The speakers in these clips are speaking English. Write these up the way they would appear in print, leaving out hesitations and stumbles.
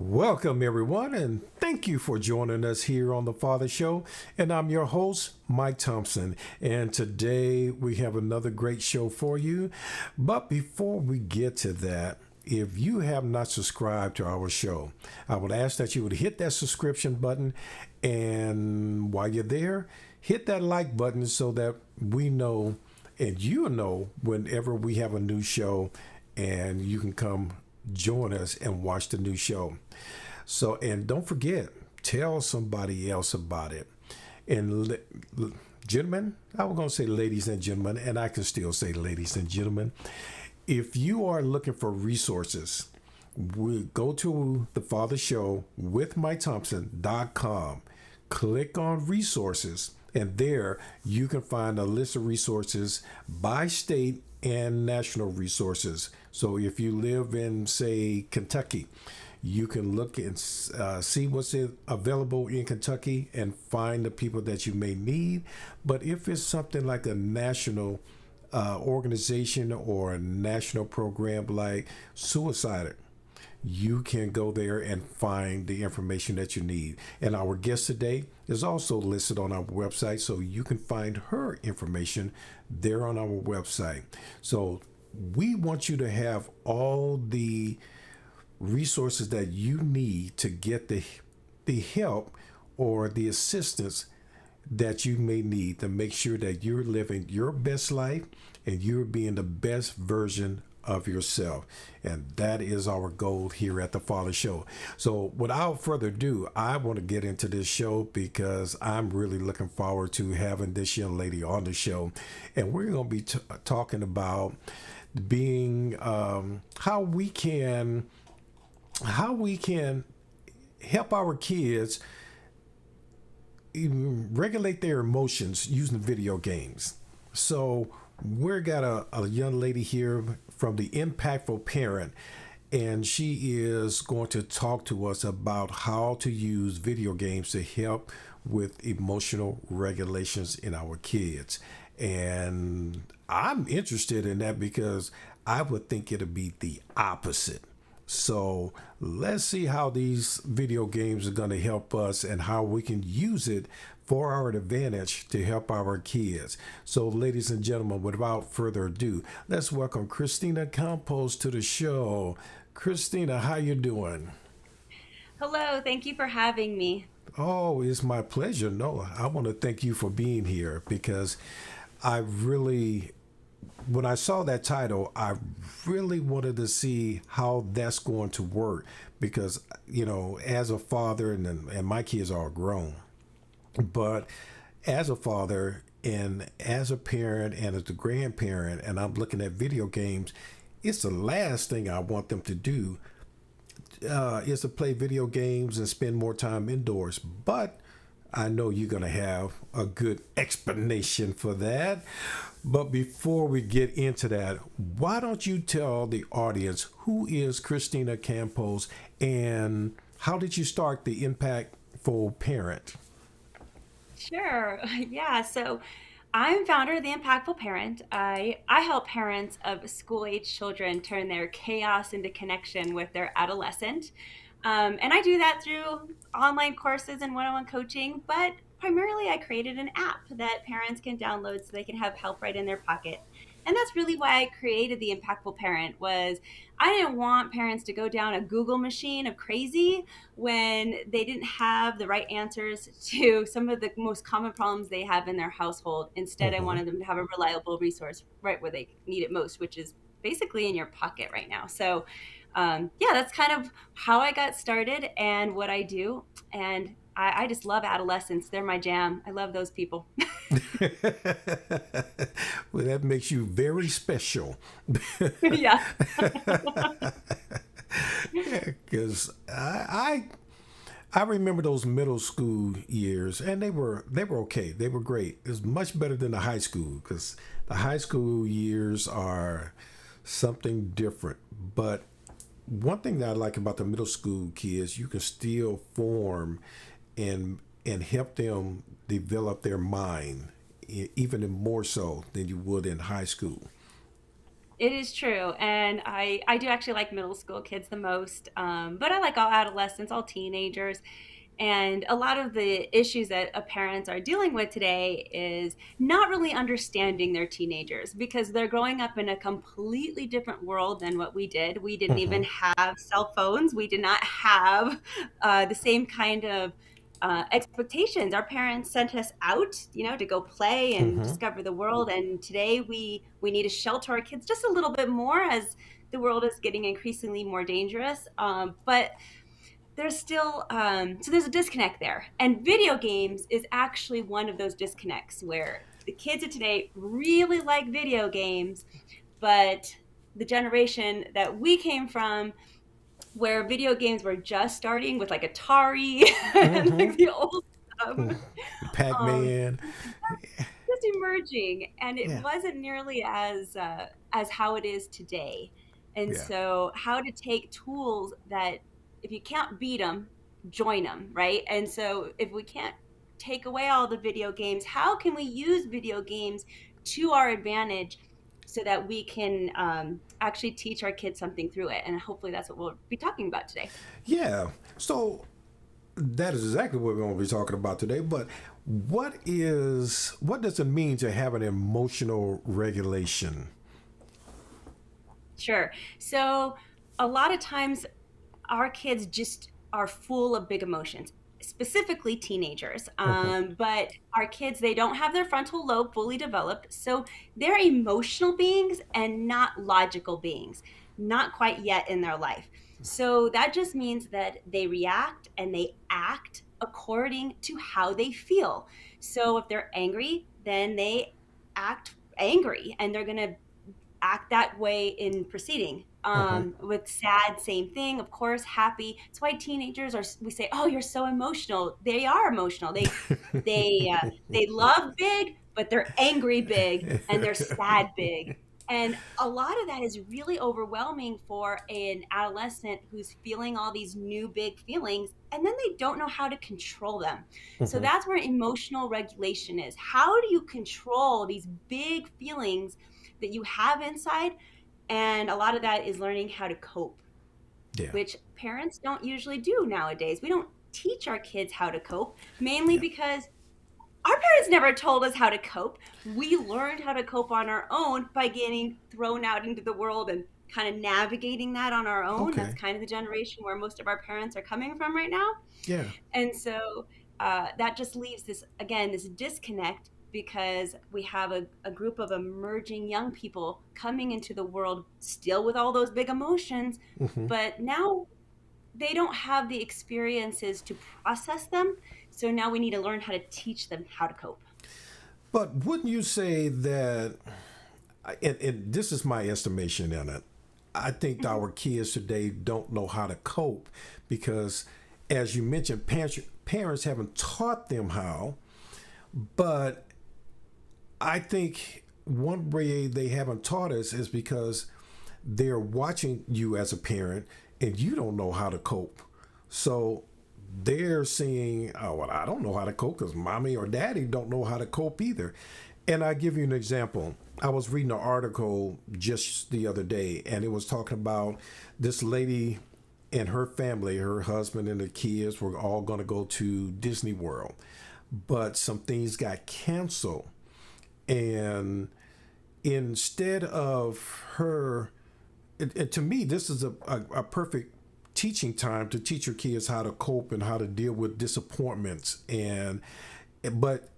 Welcome, everyone, and thank you for joining us here on The Father Show. And I'm your host, Mike Thompson. And today we have another great show for you. But before we get to that, if you have not subscribed to our show, I would ask that you would hit that subscription button. And while you're there, hit that like button so that we know and you know whenever we have a new show and you can come join us and watch the new show. So, and don't forget, tell somebody else about it. And gentlemen, I was going to say ladies and gentlemen, and I can still say ladies and gentlemen, if you are looking for resources, we go to the Father Show with MikeThompson.com, click on resources, and there you can find a list of resources by state and national resources. So if you live in, say, Kentucky, you can look and see what's available in Kentucky and find the people that you may need. But if it's something like a national organization or a national program like suicide, you can go there and find the information that you need. And our guest today is also listed on our website, so you can find her information there on our website. So we want you to have all the resources that you need to get the help or the assistance that you may need to make sure that you're living your best life and you're being the best version of yourself. And that is our goal here at the Father Show. So without further ado, I want to get into this show because I'm really looking forward to having this young lady on the show. And we're going to be talking about being how we can help our kids regulate their emotions using video games. So we've got a young lady here from the Impactful Parent, and she is going to talk to us about how to use video games to help with emotional regulations in our kids. And I'm interested in that because I would think it'd be the opposite. So let's see how these video games are going to help us and how we can use it for our advantage to help our kids. So ladies and gentlemen, without further ado, let's welcome Kristina Campos to the show. Kristina, how you doing? Hello, thank you for having me. Oh, it's my pleasure. No, I want to thank you for being here because I really, when I saw that title, I really wanted to see how that's going to work because, you know, as a father, and my kids are grown, but as a father and as a parent and as a grandparent, and I'm looking at video games, it's the last thing I want them to do is to play video games and spend more time indoors. But I know you're going to have a good explanation for that. But before we get into that, why don't you tell the audience who is Kristina Campos and how did you start the Impactful Parent? Sure. Yeah. So I'm founder of the Impactful Parent. I help parents of school age children turn their chaos into connection with their adolescent. And I do that through online courses and one on one coaching. But primarily, I created an app that parents can download so they can have help right in their pocket. And that's really why I created the Impactful Parent was I didn't want parents to go down a Google machine of crazy when they didn't have the right answers to some of the most common problems they have in their household. Instead, I Hmm. wanted them to have a reliable resource right where they need it most, which is basically in your pocket right now. So, yeah, that's kind of how I got started and what I do. And I just love adolescents. They're my jam. I love those people. Well, that makes you very special. Yeah. Because I remember those middle school years, and they were okay. They were great. It's much better than the high school because the high school years are something different. But one thing that I like about the middle school kids, you can still form and help them develop their mind even more so than you would in high school. It is true, and I do actually like middle school kids the most, but I like all adolescents, all teenagers. And a lot of the issues that parents are dealing with today is not really understanding their teenagers because they're growing up in a completely different world than what we did. We didn't even Mm-hmm. have cell phones. We did not have the same kind of expectations. Our parents sent us out, to go play and Mm-hmm. discover the world. And today we need to shelter our kids just a little bit more as the world is getting increasingly more dangerous. But there's still so there's a disconnect there, and video games is actually one of those disconnects where the kids of today really like video games, but the generation that we came from, where video games were just starting with like Atari and Mm-hmm. like the old stuff, um, Pac-Man. just emerging, and it Yeah. wasn't nearly as how it is today. And Yeah. so how to take tools that, if you can't beat them, join them, right? And so if we can't take away all the video games, how can we use video games to our advantage so that we can actually teach our kids something through it? And hopefully that's what we'll be talking about today. Yeah. So that is exactly what we're going to be talking about today. But what does it mean to have an emotional regulation? Sure. So a lot of times our kids just are full of big emotions, specifically teenagers. Mm-hmm. But our kids, they don't have their frontal lobe fully developed. So they're emotional beings and not logical beings, not quite yet in their life. So that just means that they react and they act according to how they feel. So if they're angry, then they act angry and they're going to act that way in proceeding. Mm-hmm. With sad, same thing. Of course, happy. It's why teenagers are. We say, "Oh, you're so emotional." They are emotional. They love big, but they're angry big, and they're sad big. And a lot of that is really overwhelming for an adolescent who's feeling all these new big feelings, and then they don't know how to control them. So Mm-hmm. that's where emotional regulation is. How do you control these big feelings that you have inside? And a lot of that is learning how to cope, Yeah. which parents don't usually do nowadays. We don't teach our kids how to cope, mainly Yeah. because our parents never told us how to cope. We learned how to cope on our own by getting thrown out into the world and kind of navigating that on our own. That's Okay. kind of the generation where most of our parents are coming from right now. Yeah. And so that just leaves this, again, this disconnect because we have a group of emerging young people coming into the world still with all those big emotions, Mm-hmm. but now they don't have the experiences to process them. So now we need to learn how to teach them how to cope. But wouldn't you say that, and this is my estimation in it, I think Mhm. our kids today don't know how to cope because, as you mentioned, parents haven't taught them how. But I think one way they haven't taught us is because they're watching you as a parent and you don't know how to cope. So they're saying, oh, well, I don't know how to cope because mommy or daddy don't know how to cope either. And I give you an example. I was reading an article just the other day, and it was talking about this lady and her family, her husband and the kids were all going to go to Disney World, but some things got canceled. And instead of her, to me, this is a perfect teaching time to teach your kids how to cope and how to deal with disappointments. And but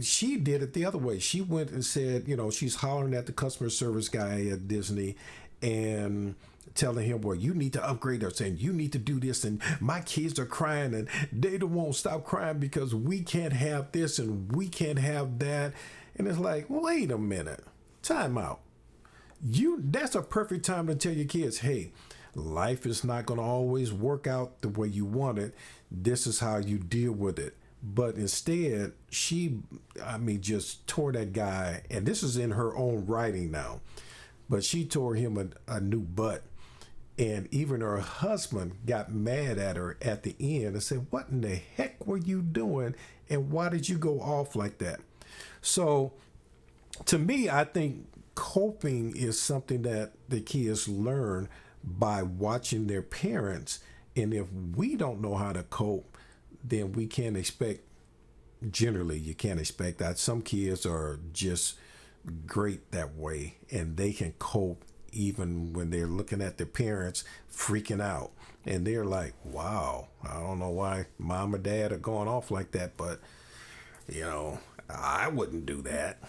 she did it the other way. She went and said, she's hollering at the customer service guy at Disney and telling him, well, you need to upgrade us and you need to do this. And my kids are crying and they don't won't stop crying because we can't have this and we can't have that. And it's like, wait a minute, time out. That's a perfect time to tell your kids, hey, life is not going to always work out the way you want it. This is how you deal with it. But instead, just tore that guy, and this is in her own writing now, but she tore him a new butt. And even her husband got mad at her at the end and said, what in the heck were you doing? And why did you go off like that? So To me, I think coping is something that the kids learn by watching their parents. And if we don't know how to cope, then we can't expect, generally, you can't expect that. Some kids are just great that way and they can cope even when they're looking at their parents freaking out. And they're like, wow, I don't know why mom or dad are going off like that, but you know, I wouldn't do that.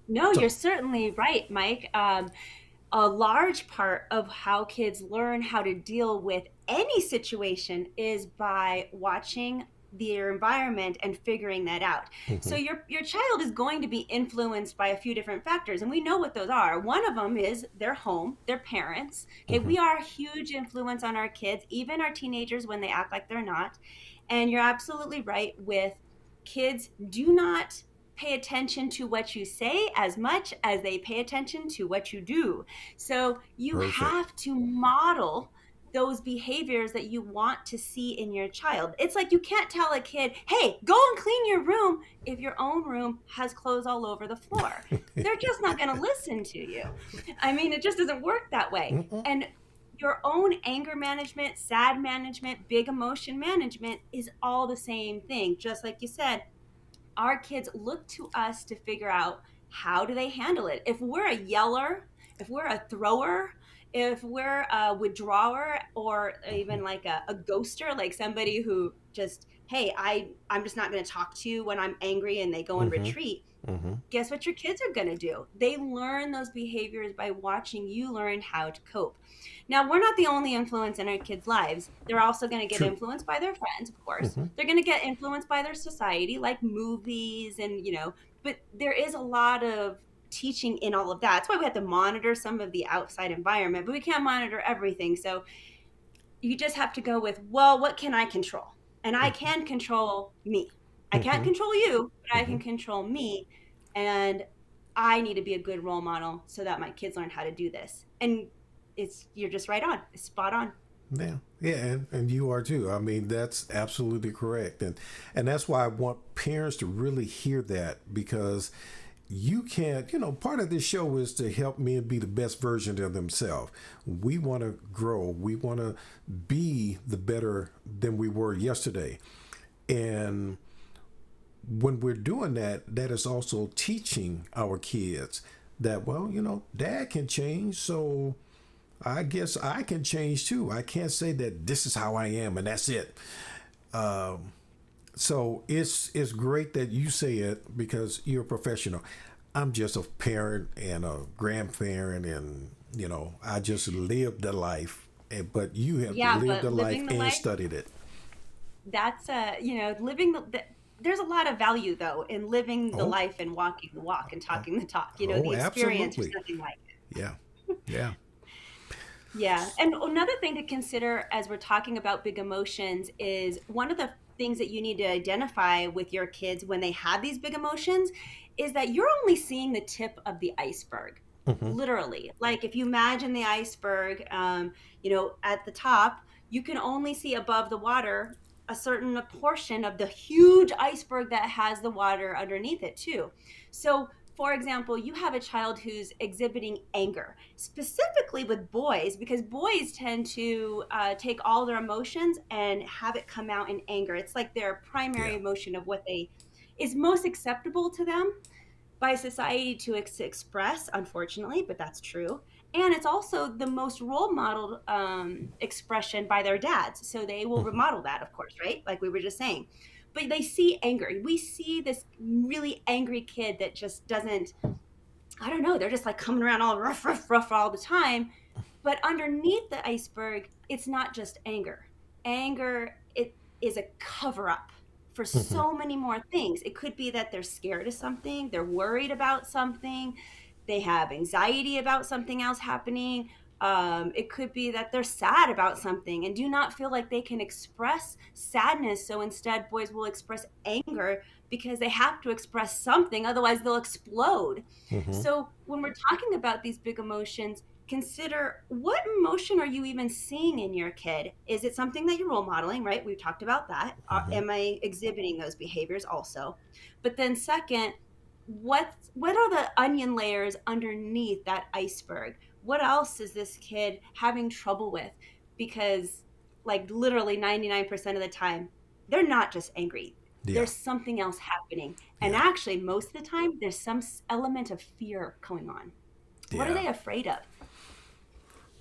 No, So, you're certainly right, Mike. A large part of how kids learn how to deal with any situation is by watching their environment and figuring that out. So hmm your child is going to be influenced by a few different factors, and we know what those are. One of them is their home, their parents. Okay, hmm we are a huge influence on our kids, even our teenagers when they act like they're not. And you're absolutely right with kids do not pay attention to what you say as much as they pay attention to what you do. So you perfect. have to model those behaviors that you want to see in your child. It's like you can't tell a kid, hey, go and clean your room if your own room has clothes all over the floor. They're just not going to listen to you. I mean, it just doesn't work that way. Mm-mm. And your own anger management, sad management, big emotion management is all the same thing. Just like you said, our kids look to us to figure out how do they handle it. If we're a yeller, if we're a thrower, if we're a withdrawer, or even like a ghoster, like somebody who just, hey, I'm just not going to talk to you when I'm angry, and they go and hmm retreat. hmm Guess what your kids are going to do? They learn those behaviors by watching you learn how to cope. Now, we're not the only influence in our kids' lives. They're also going to get True. influenced by their friends, of course. hmm They're going to get influenced by their society, like movies, and, but there is a lot of teaching in all of that. That's why we have to monitor some of the outside environment, but we can't monitor everything. So you just have to go with, well, what can I control? And I can control me. I can't hmm control you, but I hmm can control me. And I need to be a good role model so that my kids learn how to do this. And you're just right on. It's spot on. Yeah, yeah, and you are too. I mean, that's absolutely correct, and that's why I want parents to really hear that because you can't. Part of this show is to help men be the best version of themselves. We want to grow. We want to be the better than we were yesterday, and when we're doing that, that is also teaching our kids that dad can change, so I guess I can change too. I can't say that this is how I am and that's it. So it's great that you say it because you're a professional. I'm just a parent and a grandparent, and I just lived the life. But you have Yeah, lived but the life living the and life, studied it. that's living there's a lot of value though in living the Oh, life and walking the walk and oh, talking the talk. oh, The experience, there's absolutely. nothing like Yeah, yeah. Yeah. And another thing to consider as we're talking about big emotions is one of the things that you need to identify with your kids when they have these big emotions is that you're only seeing the tip of the iceberg. hmm Literally. Like if you imagine the iceberg, at the top, you can only see above the water a certain portion of the huge iceberg that has the water underneath it too. So for example, you have a child who's exhibiting anger, specifically with boys, because boys tend to take all their emotions and have it come out in anger. It's like their primary Yeah. emotion of what they is most acceptable to them by society to express, unfortunately, but that's true. And it's also the most role modeled expression by their dads. So they will hmm remodel that, of course, right? Like we were just saying. But they see anger. We see this really angry kid that just doesn't, I don't know, they're just like coming around all rough, rough, rough all the time. But underneath the iceberg, it's not just anger. Anger, it is a cover up for hmm so many more things. It could be that they're scared of something, they're worried about something, they have anxiety about something else happening. It could be that they're sad about something and do not feel like they can express sadness. So instead, boys will express anger because they have to express something, otherwise, they'll explode. hmm So when we're talking about these big emotions, consider what emotion are you even seeing in your kid? Is it something that you're role modeling, right? We've talked about that. hmm Am I exhibiting those behaviors also? But then, second, what are the onion layers underneath that iceberg? What else is this kid having trouble with? Because like literally 99% of the time, they're not just angry. Yeah. There's something else happening. And Yeah. actually, most of the time, there's some element of fear going on. What are Yeah. they afraid of?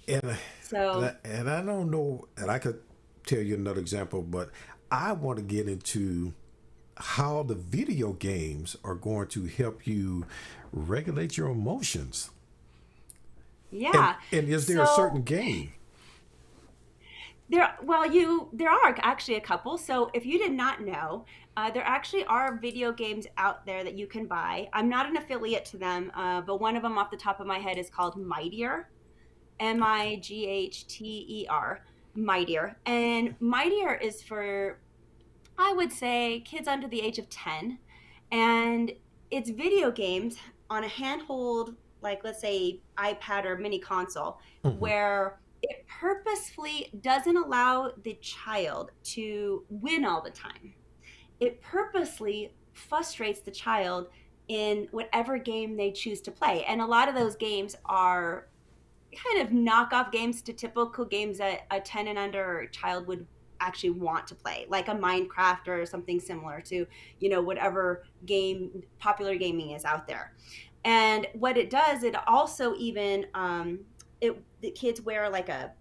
And So, and I don't know, and I could tell you another example, but I want to get into how the video games are going to help you regulate your emotions. yeah. And is there a So, certain game? there are actually a couple. So if you did not know, there actually are video games out there that you can buy. I'm not an affiliate to them, but one of them off the top of my head is called Mightier, Mighter, Mightier, and Mightier is for, I would say, kids under the age of 10, and it's video games on a handhold, like let's say iPad or mini console, Hmm. where it purposefully doesn't allow the child to win all the time. It purposely frustrates the child in whatever game they choose to play. And a lot of those games are kind of knockoff games to typical games that a 10 and under child would actually want to play, like a Minecraft or something similar to, whatever game popular gaming is out there. And what it does, it also even the kids wear like a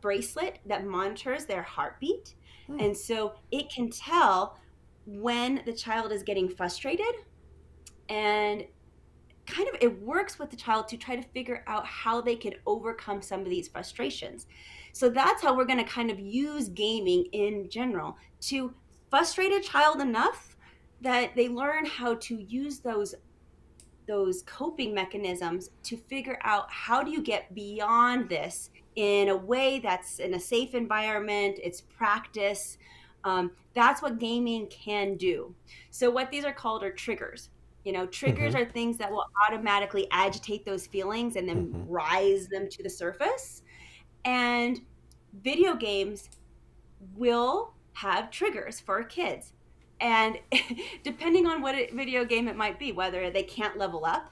bracelet that monitors their heartbeat. And so it can tell when the child is getting frustrated, and kind of it works with the child to try to figure out how they can overcome some of these frustrations. So that's how we're going to kind of use gaming in general to frustrate a child enough that they learn how to use those coping mechanisms to figure out how do you get beyond this in a way that's in a safe environment, it's practice. That's what gaming can do. So what these are called are triggers. Triggers Hmm. are things that will automatically agitate those feelings and then Hmm. rise them to the surface. And video games will have triggers for kids. And depending on what video game it might be, whether they can't level up,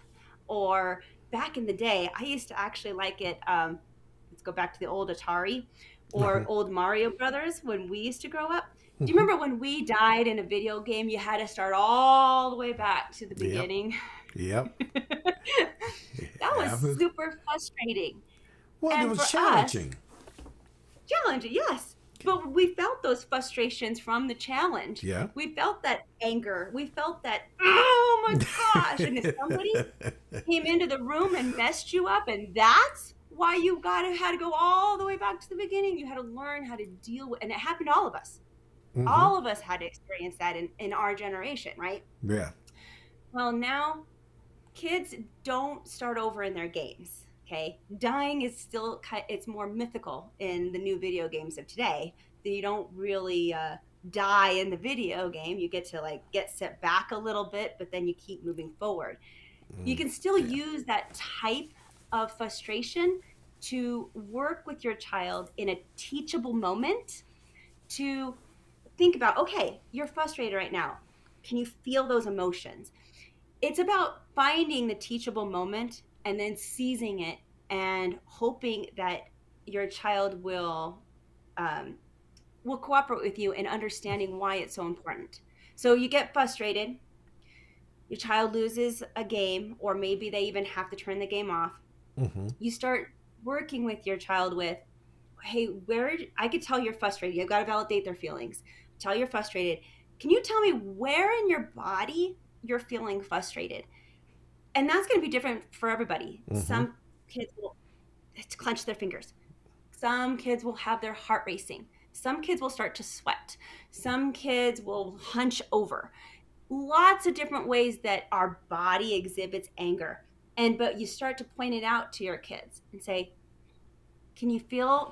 or back in the day, I used to actually like it. Let's go back to the old Atari or Hmm. old Mario Brothers when we used to grow up. Do you Hmm. remember when we died in a video game, you had to start all the way back to the Yep. beginning? Yep. That was Yeah. super frustrating. Well, it And was for us, challenging. challenging, yes. But we felt those frustrations from the challenge. Yeah. We felt that anger. We felt that, oh my gosh. And if somebody came into the room and messed you up, and that's why you had to go all the way back to the beginning. You had to learn how to deal with, and it happened to all of us. Hmm. All of us had to experience that in our generation, right? Yeah. Well, now kids don't start over in their games. Okay, dying is still it's more mythical in the new video games of today. That you don't really die in the video game. You get to like get set back a little bit, but then you keep moving forward. You can still Yeah. use that type of frustration to work with your child in a teachable moment, to think about, okay, you're frustrated right now. Can you feel those emotions? It's about finding the teachable moment and then seizing it and hoping that your child um, will cooperate with you in understanding why it's so important. So you get frustrated, your child loses a game, or maybe they even have to turn the game off. Hmm. You start working with your child with, hey, where I could tell you're frustrated. You've got to validate their feelings. Tell you're frustrated. Can you tell me where in your body you're feeling frustrated? And that's going to be different for everybody. Hmm. Some kids will clench their fingers. Some kids will have their heart racing. Some kids will start to sweat. Some kids will hunch over. Lots of different ways that our body exhibits anger. But you start to point it out to your kids and say, can you feel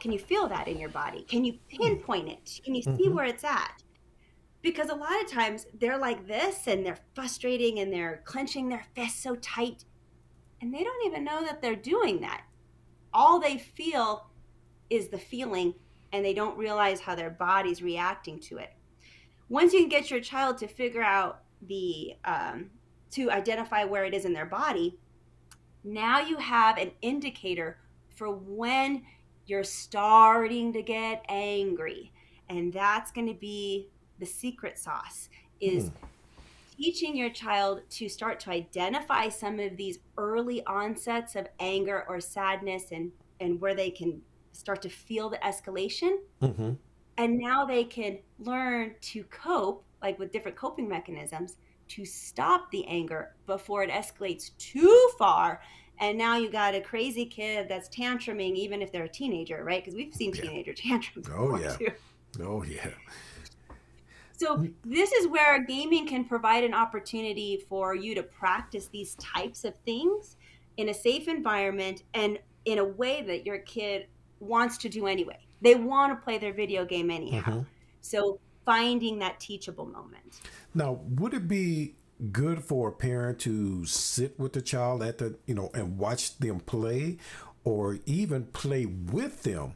that in your body? Can you pinpoint it? Can you see Hmm. where it's at? Because a lot of times they're like this and they're frustrating and they're clenching their fists so tight, and they don't even know that they're doing that. All they feel is the feeling, and they don't realize how their body's reacting to it. Once you can get your child to figure out to identify where it is in their body, now you have an indicator for when you're starting to get angry. And that's going to be the secret sauce, is teaching your child to start to identify some of these early onsets of anger or sadness, and where they can start to feel the escalation. Mm-hmm. And now they can learn to cope, like with different coping mechanisms, to stop the anger before it escalates too far. And now you got a crazy kid that's tantruming, even if they're a teenager, right? Because we've seen Yeah. teenager tantrums Oh before yeah. too. Oh yeah. So this is where gaming can provide an opportunity for you to practice these types of things in a safe environment and in a way that your kid wants to do anyway. They want to play their video game anyhow. Mm-hmm. So finding that teachable moment. Now, would it be good for a parent to sit with the child at the, and watch them play, or even play with them,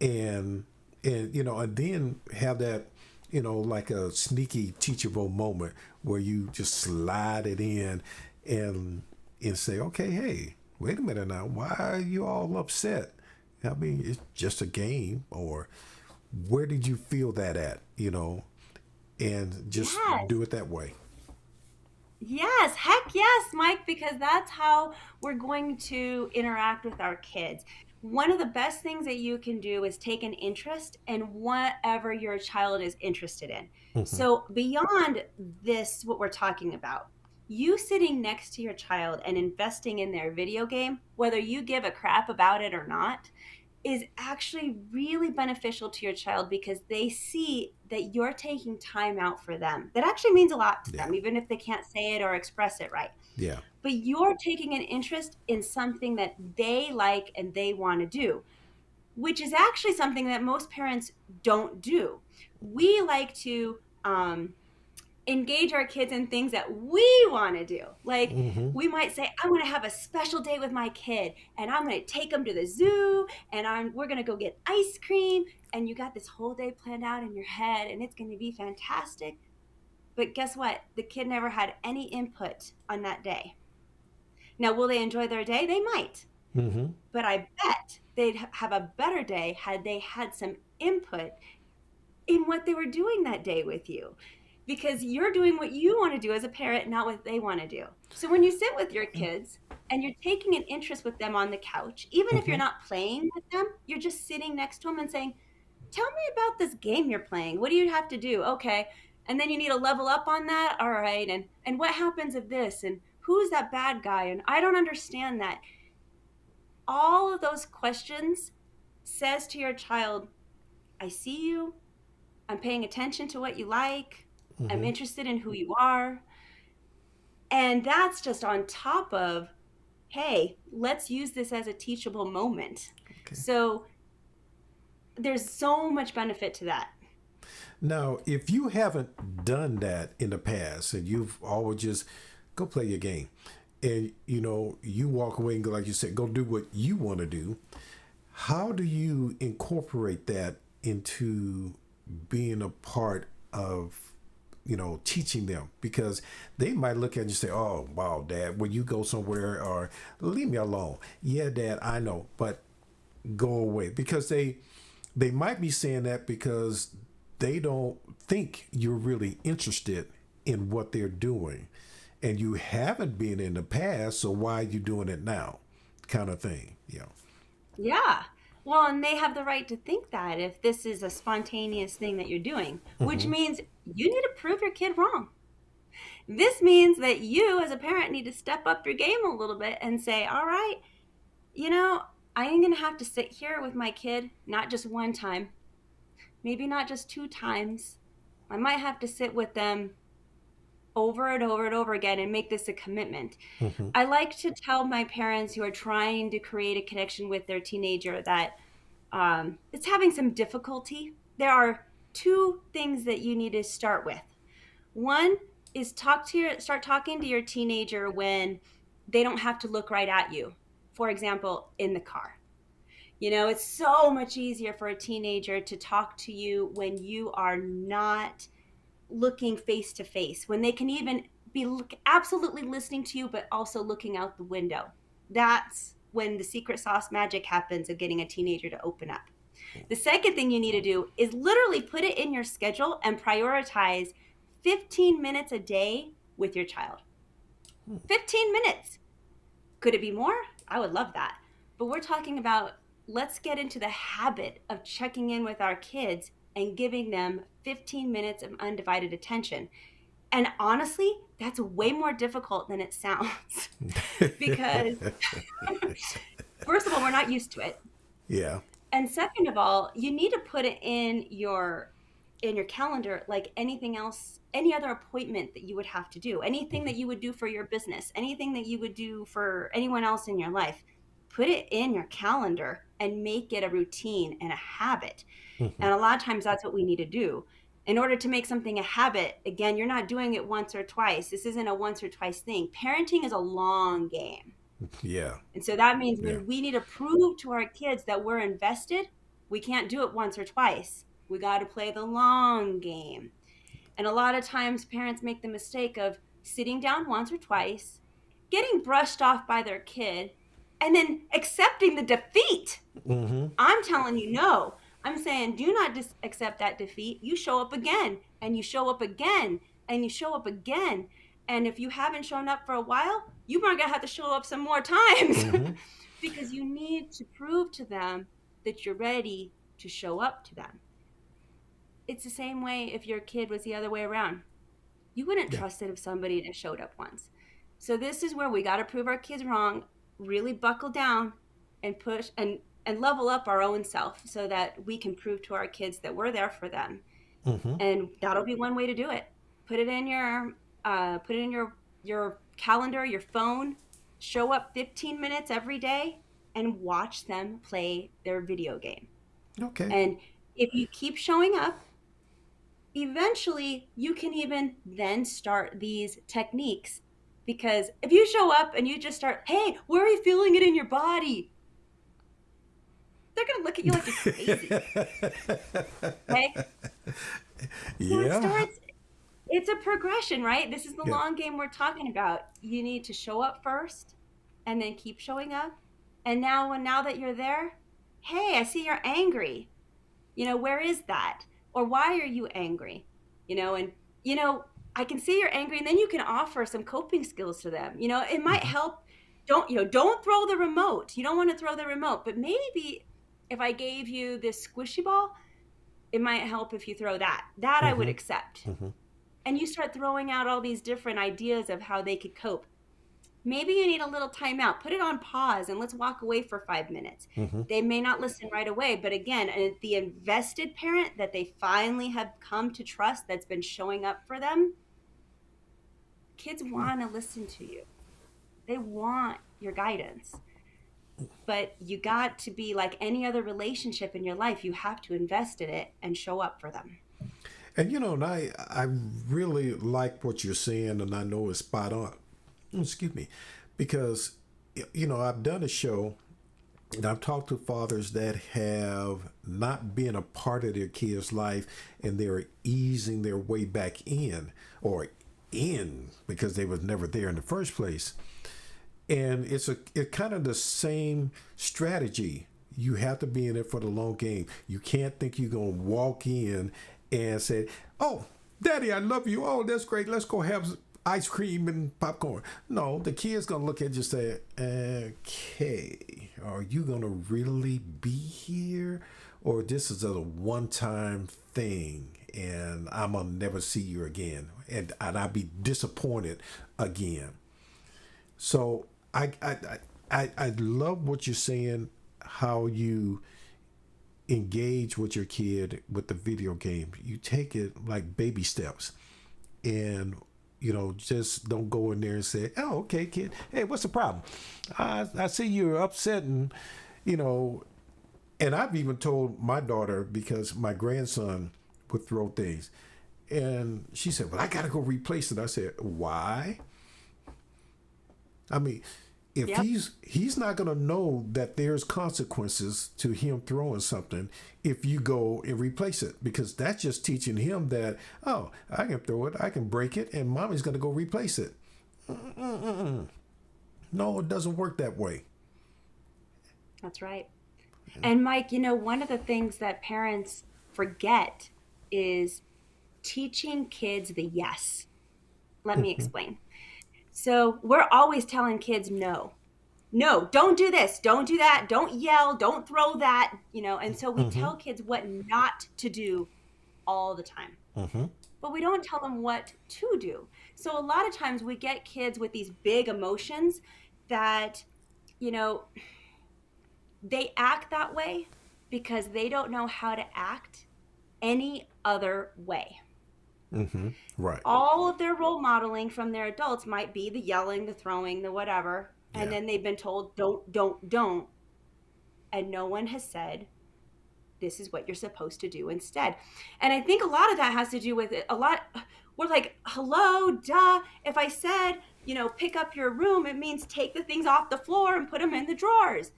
and and then have that, like a sneaky teachable moment where you just slide it in, and say, okay, hey, wait a minute now, why are you all upset? I mean, it's just a game. Or where did you feel that at, and just Yes. do it that way. Yes, heck yes, Mike, because that's how we're going to interact with our kids. One of the best things that you can do is take an interest in whatever your child is interested in. Hmm. So, beyond this, what we're talking about, you sitting next to your child and investing in their video game, whether you give a crap about it or not, is actually really beneficial to your child, because they see that you're taking time out for them. That actually means a lot to Yeah. them, even if they can't say it or express it right. Yeah. But you're taking an interest in something that they like and they want to do, which is actually something that most parents don't do. We like to engage our kids in things that we want to do. Like, Hmm. we might say, I want to have a special day with my kid, and I'm going to take them to the zoo, and we're going to go get ice cream, and you got this whole day planned out in your head, and it's going to be fantastic. But guess what? The kid never had any input on that day. Now, will they enjoy their day? They might. Hmm. But I bet they'd have a better day had they had some input in what they were doing that day with you, because you're doing what you want to do as a parent, not what they want to do. So when you sit with your kids and you're taking an interest with them on the couch, even if you're Hmm. not playing with them, you're just sitting next to them and saying, tell me about this game you're playing. What do you have to do? Okay. And then you need to level up on that. All right. And what happens if this? And who's that bad guy? And I don't understand that. All of those questions says to your child, I see you. I'm paying attention to what you like. I'm Hmm. interested in who you are. And that's just on top of, hey, let's use this as a teachable moment. Okay. So there's so much benefit to that. Now, if you haven't done that in the past, and you've always just go play your game, and you walk away and go, like you said, go do what you want to do, how do you incorporate that into being a part of teaching them? Because they might look at you and say, oh wow, dad, when you go somewhere, or leave me alone. Yeah, dad, I know, but go away. Because they might be saying that because they don't think you're really interested in what they're doing, and you haven't been in the past, so why are you doing it now, kind of thing. Yeah. Well, and they have the right to think that if this is a spontaneous thing that you're doing, which Hmm. means you need to prove your kid wrong. This means that you, as a parent, need to step up your game a little bit and say, all right, you know, I am going to have to sit here with my kid, not just one time, maybe not just two times. I might have to sit with them over and over and over again and make this a commitment. Hmm. I like to tell my parents who are trying to create a connection with their teenager that it's having some difficulty. There are two things that you need to start with. One is start talking to your teenager when they don't have to look right at you. For example, in the car. It's so much easier for a teenager to talk to you when you are not looking face to face, when they can even be absolutely listening to you, but also looking out the window. That's when the secret sauce magic happens of getting a teenager to open up. The second thing you need to do is literally put it in your schedule and prioritize 15 minutes a day with your child. 15 minutes. Could it be more? I would love that. But we're talking about, let's get into the habit of checking in with our kids and giving them 15 minutes of undivided attention. And honestly, that's way more difficult than it sounds. Because first of all, we're not used to it. Yeah. And second of all, you need to put it in your calendar like anything else, any other appointment that you would have to do, anything that you would do for your business, anything that you would do for anyone else in your life. Put it in your calendar and make it a routine and a habit. And a lot of times that's what we need to do. In order to make something a habit, again, you're not doing it once or twice. This isn't a once or twice thing. Parenting is a long game. Yeah. And so that means Yeah. when we need to prove to our kids that we're invested, we can't do it once or twice. We got to play the long game. And a lot of times parents make the mistake of sitting down once or twice, getting brushed off by their kid, and then accepting the defeat. I'm telling you, no. I'm saying do not accept that defeat. You show up again, and you show up again, and you show up again. And if you haven't shown up for a while, you might gonna have to show up some more times because you need to prove to them that you're ready to show up to them. It's the same way if your kid was the other way around. You wouldn't trust it if somebody just showed up once. So this is where we got to prove our kids wrong, really buckle down and push and level up our own self so that we can prove to our kids that we're there for them. And that'll be one way to do it. Put it in your calendar, your phone, show up 15 minutes every day and watch them play their video game. Okay. And if you keep showing up, eventually you can even then start these techniques. Because if you show up and you just start, hey, where are you feeling it in your body? They're going to look at you like you're crazy. Okay? Yeah. So it's a progression, right? This is the long game we're talking about. You need to show up first and then keep showing up. And now that you're there, hey, I see you're angry. Where is that? Or why are you angry? I can see you're angry, and then you can offer some coping skills to them. It might help. Don't throw the remote. You don't want to throw the remote, but maybe if I gave you this squishy ball, it might help if you throw that. That I would accept. And you start throwing out all these different ideas of how they could cope. Maybe you need a little time out. Put it on pause and let's walk away for 5 minutes. They may not listen right away, but again, the invested parent that they finally have come to trust, that's been showing up for them, kids want to listen to you. They want your guidance. But you got to be like any other relationship in your life. You have to invest in it and show up for them. And and I really like what you're saying, and I know it's spot on. Excuse me, because I've done a show and I've talked to fathers that have not been a part of their kids' life, and they're easing their way back in because they was never there in the first place. And it's kind of the same strategy. You have to be in it for the long game. You can't think you're going to walk in and say, oh, Daddy, I love you. Oh, that's great. Let's go have ice cream and popcorn. No, the kid's going to look at you and say, okay, are you going to really be here? Or this is a one-time thing and I'm going to never see you again. And I'll be disappointed again. So I love what you're saying, how you engage with your kid with the video game. You take it like baby steps, and just don't go in there and say, oh, okay, kid, hey, what's the problem? I see you're upset, and and I've even told my daughter, because my grandson would throw things, and she said, well, I gotta go replace it. I said, why? I mean, if Yep. he's not going to know that there's consequences to him throwing something if you go and replace it, because that's just teaching him that, oh, I can throw it, I can break it, and mommy's going to go replace it. Mm-mm-mm. No, it doesn't work that way. That's right. And Mike, one of the things that parents forget is teaching kids the yes. Let me Mm-hmm. explain. So we're always telling kids no. No, don't do this, don't do that, don't yell, don't throw that, and so we Mm-hmm. tell kids what not to do all the time. Mm-hmm. But we don't tell them what to do. So a lot of times we get kids with these big emotions that, you know, they act that way because they don't know how to act any other way. Mm-hmm. Right. All of their role modeling from their adults might be the yelling, the throwing, the whatever. And Yeah. then they've been told, don't. And no one has said, this is what you're supposed to do instead. And I think a lot of that has to do with it. We're like, hello, duh. If I said, pick up your room, it means take the things off the floor and put them in the drawers.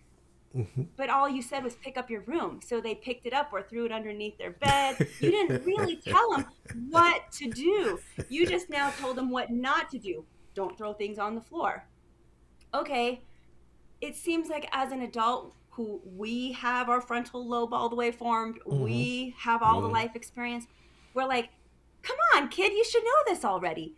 Mm-hmm. But all you said was pick up your room. So they picked it up or threw it underneath their bed. You didn't really tell them what to do. You just now told them what not to do. Don't throw things on the floor. Okay. It seems like as an adult who we have our frontal lobe all the way formed, Mm-hmm. we have all the Yeah. life experience. We're like, come on, kid, you should know this already.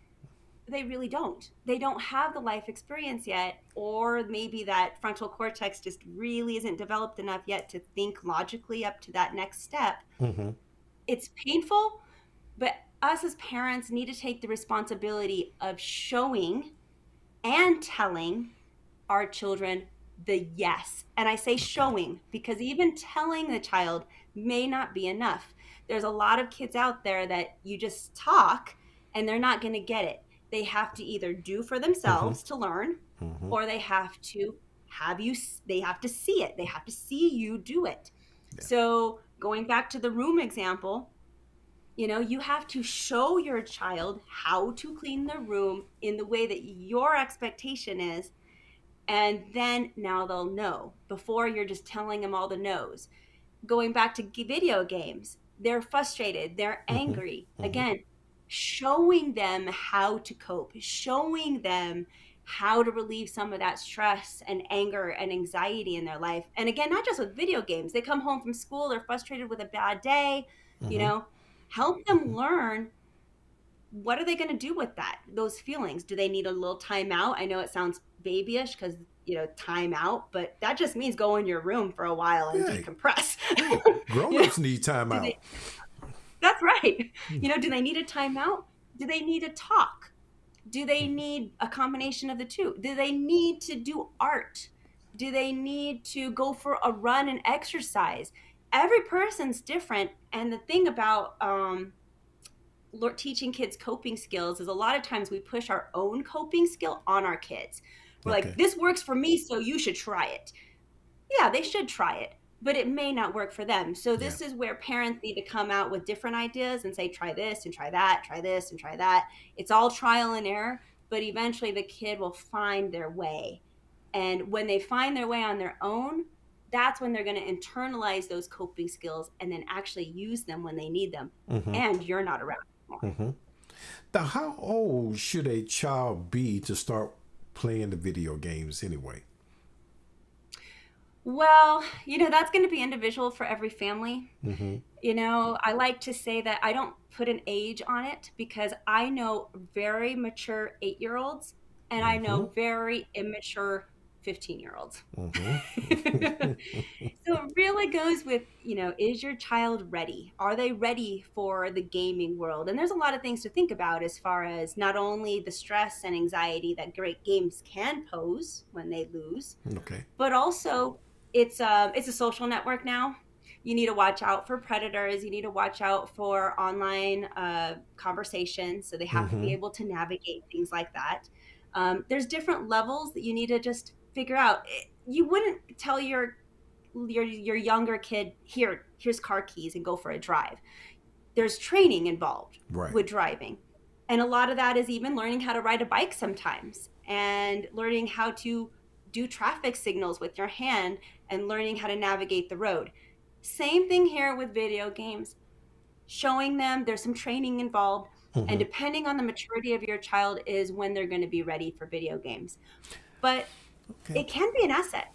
They really don't. They don't have the life experience yet, or maybe that frontal cortex just really isn't developed enough yet to think logically up to that next step. Mm-hmm. It's painful, but us as parents need to take the responsibility of showing and telling our children the yes. And I say Okay. showing because even telling the child may not be enough. There's a lot of kids out there that you just talk and they're not going to get it. They have to either do for Mm-hmm. themselves to learn, Mm-hmm. or they have to they have to see it. They have to see you do it. Yeah. So going back to the room example, you have to show your child how to clean the room in the way that your expectation is, and then now they'll know. Before, you're just telling them all the no's. Going back to video games, they're frustrated, they're Mm-hmm. angry. Mm-hmm. Again, showing them how to cope, showing them how to relieve some of that stress and anger and anxiety in their life. And again, not just with video games. They come home from school, they're frustrated with a bad day, you Mm-hmm. know, help them learn what are they going to do with those feelings. Do they need a little timeout? I know it sounds babyish because timeout, but that just means go in your room for a while and Yeah. decompress. Yeah. you know Grown-ups need time do out. they That's right. Do they need a timeout? Do they need a talk? Do they need a combination of the two? Do they need to do art? Do they need to go for a run and exercise? Every person's different, and the thing about teaching kids coping skills is a lot of times we push our own coping skill on our kids. We're like, Okay. this works for me, so you should try it. Yeah, they should try it, but it may not work for them. So Yeah. this is where parents need to come out with different ideas and say, try this and try that, try this and try that. It's all trial and error, but eventually the kid will find their way. And when they find their way on their own, that's when they're going to internalize those coping skills and then actually use them when they need them. Mm-hmm. And you're not around anymore. Mm-hmm. Now, how old should a child be to start playing the video games anyway? Well, that's going to be individual for every family. Mm-hmm. I like to say that I don't put an age on it because I know very mature 8-year-olds and I Mm-hmm. know very immature 15-year-olds. Mm-hmm. So it really goes with, is your child ready? Are they ready for the gaming world? And there's a lot of things to think about as far as not only the stress and anxiety that great games can pose when they lose, Okay. but also it's a social network now. You need to watch out for predators. You need to watch out for online conversations. So they have to Mm-hmm. be able to navigate things like that. There's different levels that you need to just figure out. You wouldn't tell your younger kid, here's car keys and go for a drive. There's training involved Right. with driving. And a lot of that is even learning how to ride a bike sometimes and learning how to do traffic signals with your hand and learning how to navigate the road. Same thing here with video games, showing them there's some training involved. And Hmm. depending on the maturity of your child is when they're going to be ready for video games. But Okay. it can be an asset.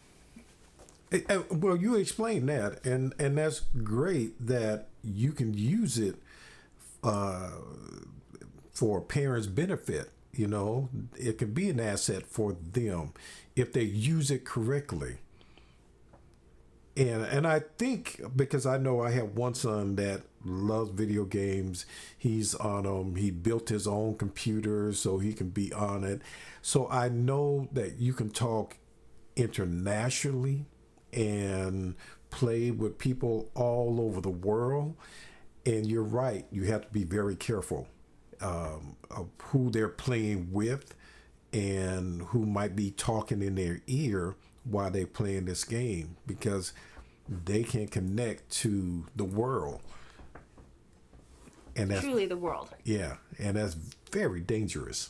Well, you explained that, and that's great that you can use it uh, for parents' benefit. You know, it can be an asset for them if they use it correctly. And I think because I know I have one son that loves video games. He's on them. He built his own computer so he can be on it. So I know that you can talk internationally and play with people all over the world. And you're right. You have to be very careful of who they're playing with and who might be talking in their ear while they're playing this game because they can connect to the world. And that's, Truly the world. yeah, and that's very dangerous.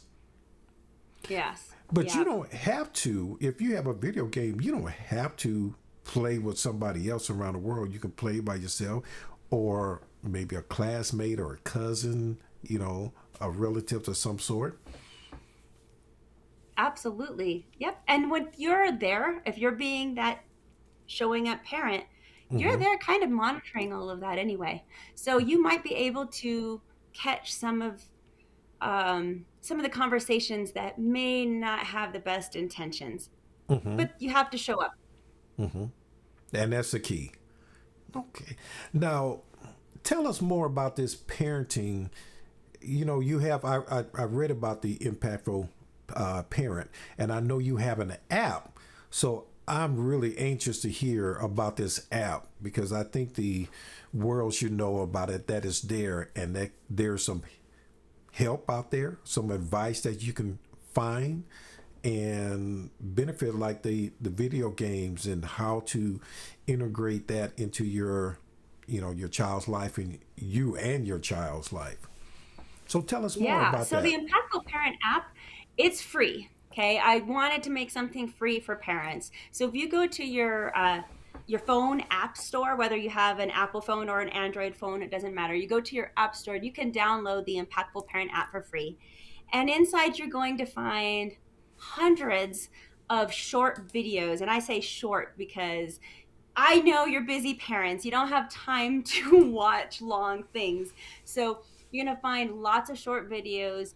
Yes. But you Yeah. don't have to, if you have a video game, you don't have to play with somebody else around the world. You can play by yourself or maybe a classmate or a cousin, you know, a relative of some sort. Absolutely. Yep. And when you're there, if you're being that showing up parent, you're Mm-hmm. there kind of monitoring all of that anyway. So you might be able to catch some of the conversations that may not have the best intentions, Mm-hmm. but you have to show up. Mm-hmm. And that's the key. Okay. Now, tell us more about this parenting. You know, you have, I read about the impactful parent, and I know you have an app. So I'm really anxious to hear about this app because I think the world should know about it, that it's there, and that there's some help out there, some advice that you can find and benefit like the video games and how to integrate that into your your child's life and you and your child's life. So tell us more Yeah. about So the that. Impactful Parent app, it's free. Okay. I wanted to make something free for parents. So if you go to your phone app store, whether you have an Apple phone or an Android phone, it doesn't matter. You go to your app store, you can download the Impactful Parent app for free. And inside, you're going to find hundreds of short videos. And I say short because I know you're busy parents. You don't have time to watch long things. So you're going to find lots of short videos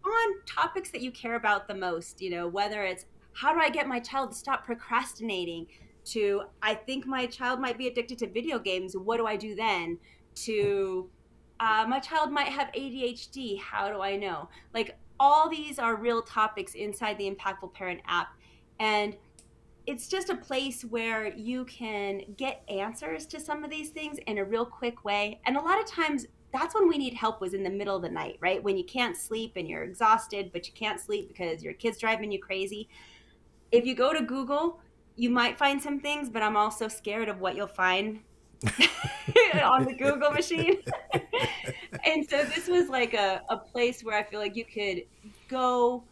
on topics that you care about the most, whether it's how do I get my child to stop procrastinating, to I think my child might be addicted to video games. What do I do then? To my child might have ADHD. How do I know? Like all these are real topics inside the Impactful Parent app. And it's just a place where you can get answers to some of these things in a real quick way. And a lot of times that's when we need help was in the middle of the night, right? When you can't sleep and you're exhausted, but you can't sleep because your kid's driving you crazy. If you go to Google, you might find some things, but I'm also scared of what you'll find on the Google machine. And so this was like a place where I feel like you could go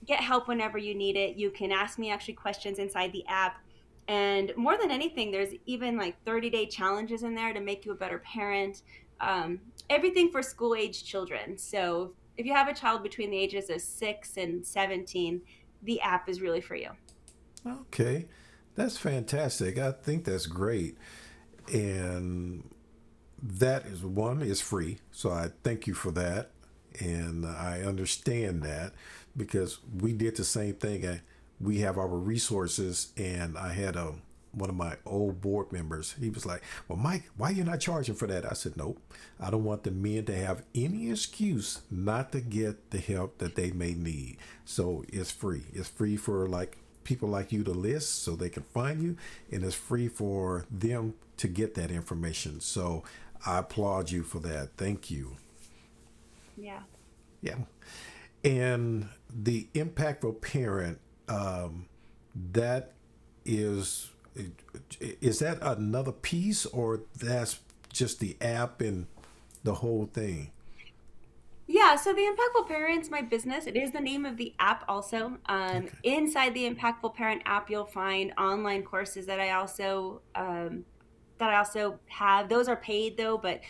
get help whenever you need it. You can ask me actually questions inside the app. And more than anything, there's even like 30-day challenges in there to make you a better parent. Everything for school age children. So if you have a child between the ages of 6 and 17, the app is really for you. Okay. That's fantastic. I think that's great. And that is one is free. So I thank you for that. And I understand that because we did the same thing. We have our resources, and I had one of my old board members. He was like, "Well, Mike, why you not charging for that?" I said, "Nope. I don't want the men to have any excuse not to get the help that they may need. So it's free. It's free for like people like you to list so they can find you, and it's free for them to get that information. So I applaud you for that. Thank you." Yeah. Yeah. And the impactful parent, that is, is that another piece or that's just the app and the whole thing? Yeah, so the Impactful Parents, my business, it is the name of the app also. Okay. Inside the Impactful Parent app, you'll find online courses that I also have. Those are paid though, but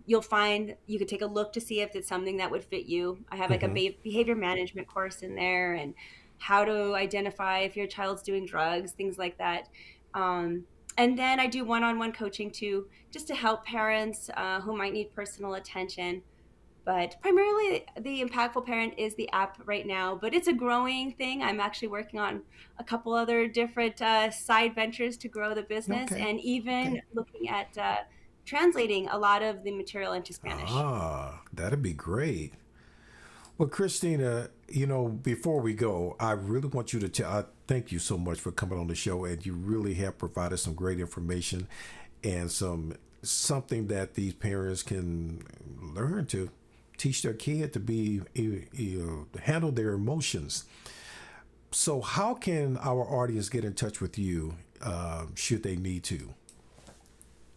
you'll find you could take a look to see if it's something that would fit you. I have like a Mm-hmm. behavior management course in there and how to identify if your child's doing drugs, things like that. Um, and then I do one-on-one coaching too, just to help parents who might need personal attention, but primarily the Impactful Parent is the app right now, but it's a growing thing. I'm actually working on a couple other different side ventures to grow the business, Okay. and even Okay. looking at translating a lot of the material into Spanish. Ah, that'd be great. Well, Christina, before we go, I really want you to tell. I thank you so much for coming on the show, and you really have provided some great information and something that these parents can learn to teach their kid to be handle their emotions. So, how can our audience get in touch with you should they need to?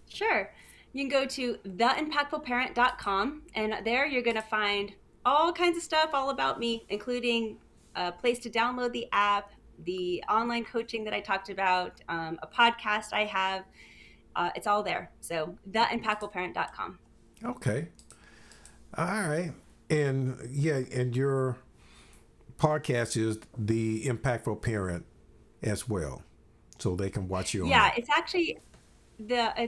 Sure. You can go to theimpactfulparent.com, and there you're going to find all kinds of stuff all about me, including a place to download the app, the online coaching that I talked about, a podcast I have. It's all there. So, theimpactfulparent.com. Okay. All right. And yeah, and your podcast is the Impactful Parent as well, so they can watch you on Yeah, there. it's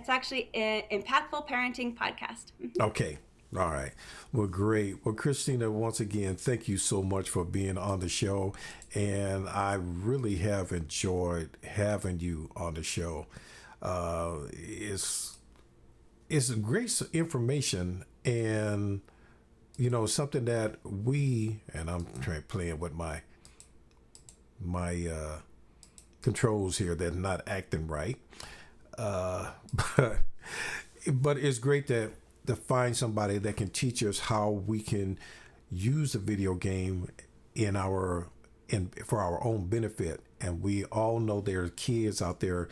actually an impactful parenting podcast. Okay. All right. Well, great. Well, Christina, once again, thank you so much for being on the show. And I really have enjoyed having you on the show. It's great information and, something that and I'm trying playing with my controls here that not acting right. Uh, but but it's great to find somebody that can teach us how we can use the video game in our in for our own benefit. And we all know there are kids out there,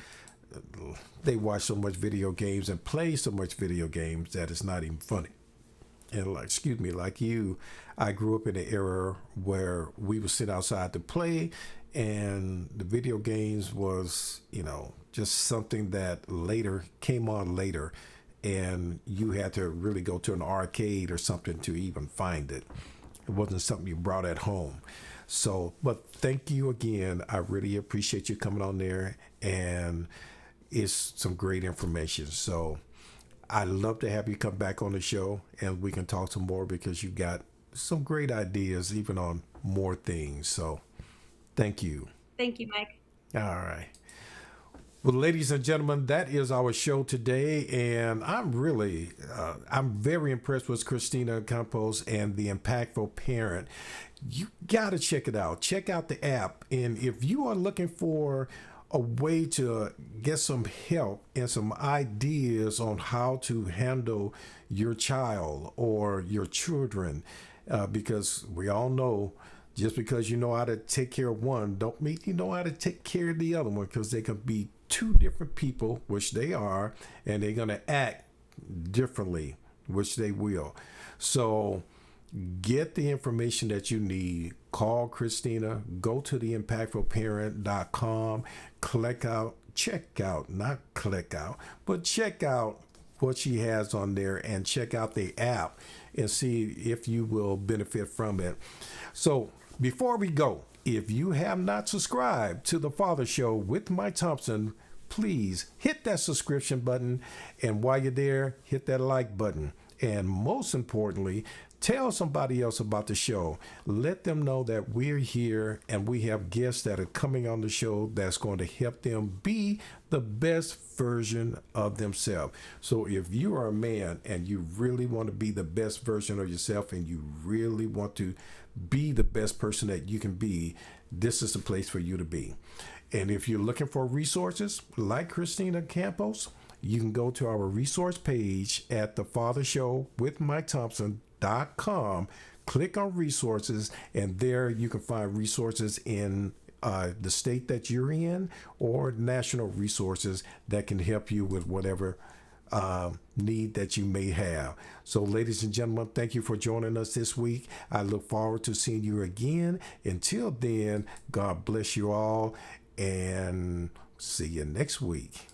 they watch so much video games and play so much video games that it's not even funny. And like, excuse me, like you, I grew up in an era where we would sit outside to play, and the video games was, just something that later came on later, and you had to really go to an arcade or something to even find it. It wasn't something you brought at home. So, but thank you again. I really appreciate you coming on there, and it's some great information. So, I'd love to have you come back on the show and we can talk some more because you got some great ideas, even on more things. So, thank you. Thank you, Mike. All right. Well, ladies and gentlemen, that is our show today, and I'm very impressed with Kristina Campos and the Impactful Parent. You gotta check it out. Check out the app, and if you are looking for a way to get some help and some ideas on how to handle your child or your children, because we all know just because you know how to take care of one, don't mean you know how to take care of the other one, because they can be two different people, which they are, and they're going to act differently, which they will. So get the information that you need. Call Christina, go to the impactfulparent.com, not click out, but check out what she has on there and check out the app and see if you will benefit from it. So before we go, if you have not subscribed to The Father Show with Mike Thompson, please hit that subscription button. And while you're there, hit that like button. And most importantly, tell somebody else about the show. Let them know that we're here and we have guests that are coming on the show that's going to help them be the best version of themselves. So if you are a man and you really want to be the best version of yourself and you really want to be the best person that you can be, this is the place for you to be. And if you're looking for resources like Kristina Campos, you can go to our resource page at The Father Show with Mike Thompson.com. Click on resources, and there you can find resources in the state that you're in or national resources that can help you with whatever need that you may have. So, ladies and gentlemen, thank you for joining us this week. I look forward to seeing you again. Until then, God bless you all and see you next week.